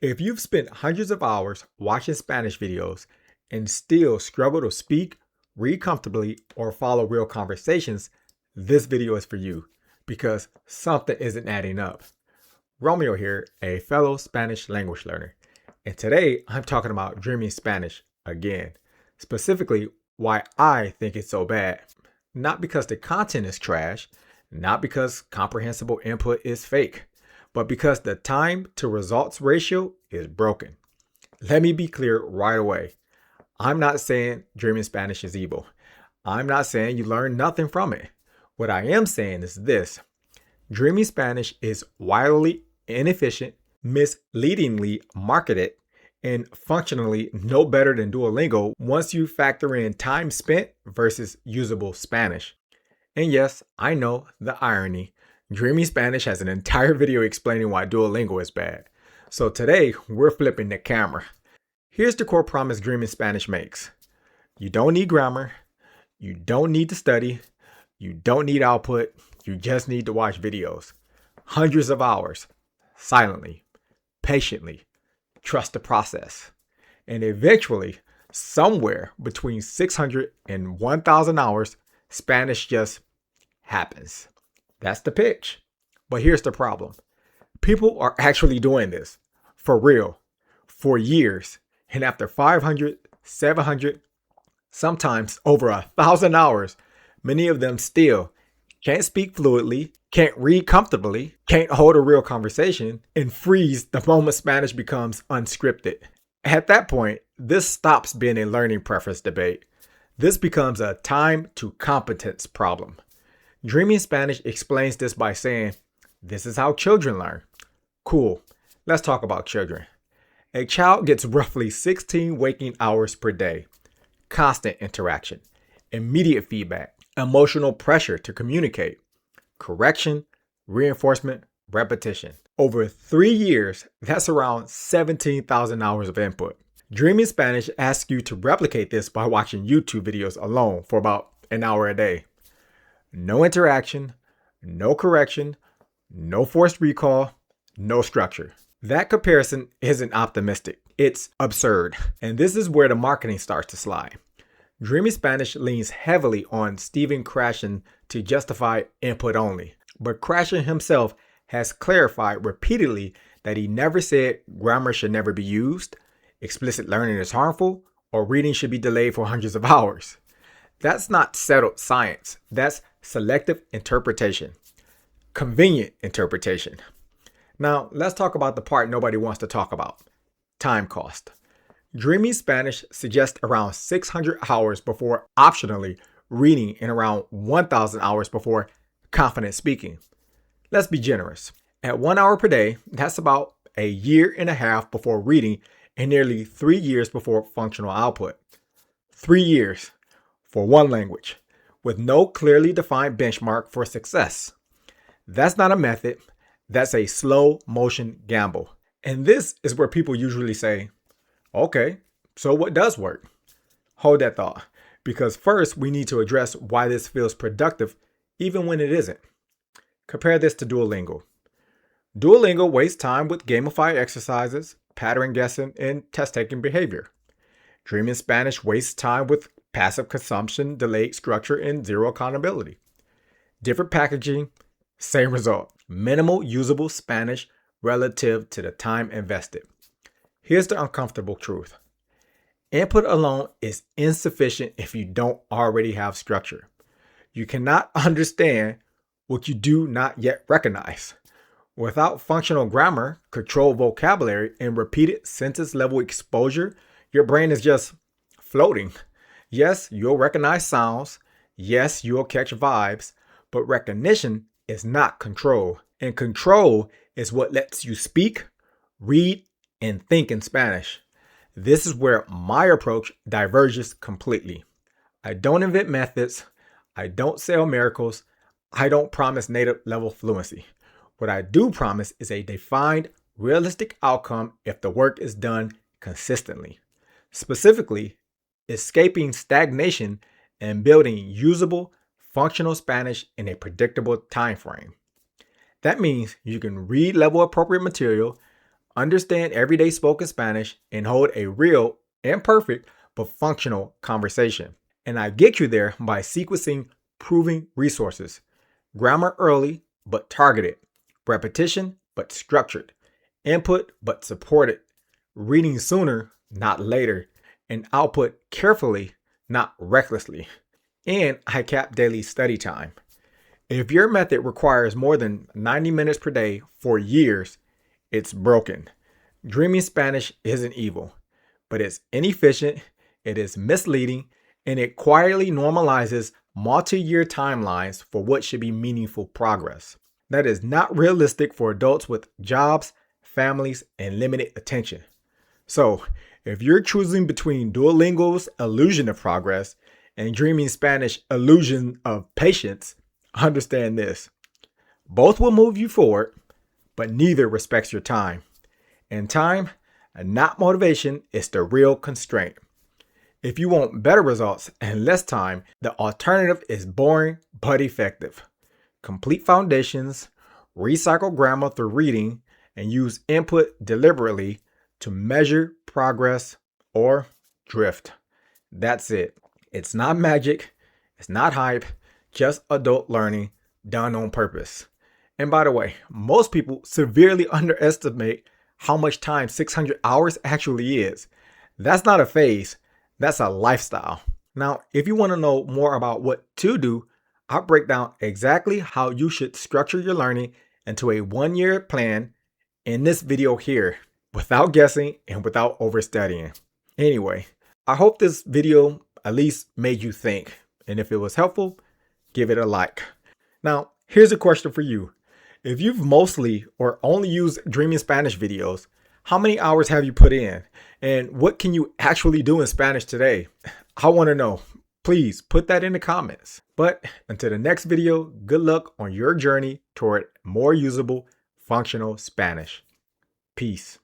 If you've spent hundreds of hours watching Spanish videos and still struggle to speak, read comfortably, or follow real conversations, this video is for you because something isn't adding up. Romeo here, a fellow Spanish language learner, and today I'm talking about dreaming Spanish again. Specifically, why I think it's so bad. Not because the content is trash, not because comprehensible input is fake, but because the time to results ratio is broken. Let me be clear right away. I'm not saying dreaming Spanish is evil. I'm not saying you learn nothing from it. What I am saying is this. Dreaming Spanish is wildly inefficient, misleadingly marketed, and functionally no better than Duolingo once you factor in time spent versus usable Spanish. And yes, I know the irony. Dreaming Spanish has an entire video explaining why Duolingo is bad. So today, we're flipping the camera. Here's the core promise Dreaming Spanish makes. You don't need grammar. You don't need to study. You don't need output. You just need to watch videos. Hundreds of hours. Silently. Patiently. Trust the process. And eventually, somewhere between 600 and 1,000 hours, Spanish just happens. That's the pitch. But here's the problem. People are actually doing this for real, for years. And after 500, 700, sometimes over 1,000 hours, many of them still can't speak fluently, can't read comfortably, can't hold a real conversation, and freeze the moment Spanish becomes unscripted. At that point, this stops being a learning preference debate. This becomes a time-to-competence problem. Dreaming Spanish explains this by saying, this is how children learn. Cool. Let's talk about children. A child gets roughly 16 waking hours per day. Constant interaction, immediate feedback, emotional pressure to communicate, correction, reinforcement, repetition. Over 3 years, that's around 17,000 hours of input. Dreaming Spanish asks you to replicate this by watching YouTube videos alone for about an hour a day. No interaction, no correction, no forced recall, no structure. That comparison isn't optimistic. It's absurd. And this is where the marketing starts to slide. Dreaming Spanish leans heavily on Stephen Krashen to justify input only. But Krashen himself has clarified repeatedly that he never said grammar should never be used, explicit learning is harmful, or reading should be delayed for hundreds of hours. That's not settled science. That's selective interpretation. Convenient interpretation. Now, let's talk about the part nobody wants to talk about. Time cost. Dreaming Spanish suggests around 600 hours before optionally reading and around 1,000 hours before confident speaking. Let's be generous. At 1 hour per day, that's about a year and a half before reading and nearly 3 years before functional output. 3 years for one language with no clearly defined benchmark for success. That's not a method. That's a slow motion gamble. And this is where people usually say, okay, so what does work? Hold that thought, because first we need to address why this feels productive even when it isn't. Compare this to Duolingo. Duolingo wastes time with gamified exercises, pattern guessing, and test-taking behavior. Dreaming Spanish wastes time with passive consumption, delayed structure, and zero accountability. Different packaging, same result. Minimal usable Spanish relative to the time invested. Here's the uncomfortable truth. Input alone is insufficient if you don't already have structure. You cannot understand what you do not yet recognize. Without functional grammar, controlled vocabulary, and repeated sentence level exposure, your brain is just floating. Yes, you'll recognize sounds. Yes, you'll catch vibes, but recognition is not control. And control is what lets you speak, read, and think in Spanish. This is where my approach diverges completely. I don't invent methods. I don't sell miracles. I don't promise native level fluency. What I do promise is a defined, realistic outcome if the work is done consistently. Specifically, escaping stagnation and building usable, functional Spanish in a predictable time frame. That means you can read level appropriate material, understand everyday spoken Spanish, and hold a real, imperfect, but functional conversation. And I get you there by sequencing proving resources. Grammar early, but targeted. Repetition, but structured. Input, but supported. Reading sooner, not later. And output carefully, not recklessly. And I cap daily study time. If your method requires more than 90 minutes per day for years, it's broken. Dreaming Spanish isn't evil, but it's inefficient, it is misleading, and it quietly normalizes multi-year timelines for what should be meaningful progress. That is not realistic for adults with jobs, families, and limited attention. So, if you're choosing between Duolingo's illusion of progress and Dreaming Spanish illusion of patience, understand this. Both will move you forward, but neither respects your time. And time, not motivation, is the real constraint. If you want better results and less time, the alternative is boring but effective. Complete foundations, recycle grammar through reading, and use input deliberately to measure progress or drift. That's it. It's not magic. It's not hype. Just adult learning done on purpose. And by the way, most people severely underestimate how much time 600 hours actually is. That's not a phase. That's a lifestyle. Now, if you want to know more about what to do, I'll break down exactly how you should structure your learning into a 1-year plan in this video here, without guessing and without overstudying. Anyway, I hope this video at least made you think. And if it was helpful, give it a like. Now, here's a question for you. If you've mostly or only used Dreaming Spanish videos, how many hours have you put in? And what can you actually do in Spanish today? I want to know. Please put that in the comments. But until the next video, good luck on your journey toward more usable, functional Spanish. Peace.